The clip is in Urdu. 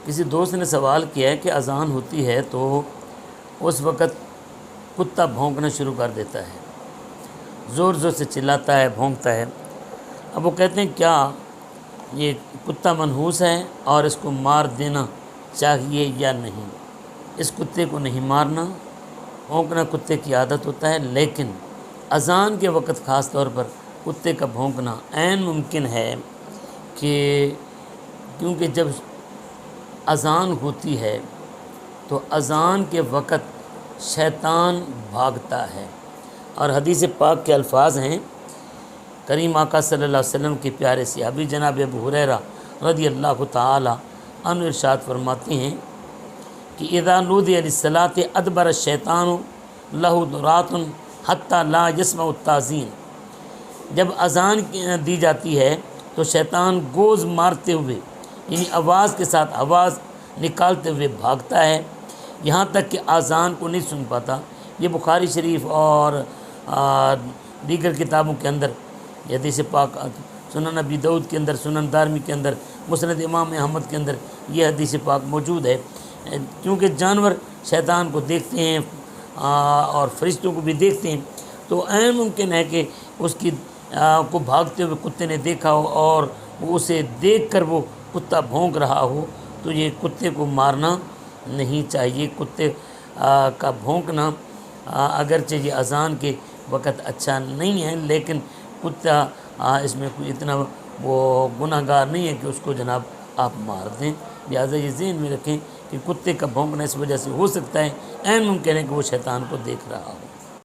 کسی دوست نے سوال کیا ہے کہ اذان ہوتی ہے تو اس وقت کتا بھونکنا شروع کر دیتا ہے، زور زور سے چلاتا ہے، بھونکتا ہے۔ اب وہ کہتے ہیں کیا یہ کتا منحوس ہے اور اس کو مار دینا چاہیے یا نہیں؟ اس کتے کو نہیں مارنا، بھونکنا کتے کی عادت ہوتا ہے، لیکن اذان کے وقت خاص طور پر کتے کا بھونکنا عین ممکن ہے کہ کیونکہ جب اذان ہوتی ہے تو اذان کے وقت شیطان بھاگتا ہے، اور حدیث پاک کے الفاظ ہیں، کریم آقا صلی اللہ علیہ وسلم کے پیارے صحابی جناب ابو ہریرہ رضی اللہ تعالی عنہ ارشاد فرماتے ہیں کہ اذا نودی للصلاۃ ادبر الشیطان لہ درات حتی لا یسمع التاذین، جب اذان دی جاتی ہے تو شیطان گوز مارتے ہوئے یعنی آواز کے ساتھ آواز نکالتے ہوئے بھاگتا ہے، یہاں تک کہ اذان کو نہیں سن پاتا۔ یہ بخاری شریف اور دیگر کتابوں کے اندر، یہ حدیث پاک سنن ابی داؤد کے اندر، سنن دارمی کے اندر، مسند امام احمد کے اندر یہ حدیث پاک موجود ہے۔ کیونکہ جانور شیطان کو دیکھتے ہیں اور فرشتوں کو بھی دیکھتے ہیں، تو عین ممکن ہے کہ اس کی کو بھاگتے ہوئے کتے نے دیکھا ہو اور اسے دیکھ کر وہ کتا بھونک رہا ہو، تو یہ کتے کو مارنا نہیں چاہیے۔ کتے کا بھونکنا اگرچہ یہ اذان کے وقت اچھا نہیں ہے، لیکن کتا اس میں کوئی اتنا وہ گناہ گار نہیں ہے کہ اس کو جناب آپ مار دیں۔ لہٰذا یہ ذہن میں رکھیں کہ کتے کا بھونکنا اس وجہ سے ہو سکتا ہے، عین ممکن ہے کہ وہ شیطان کو دیکھ رہا ہو۔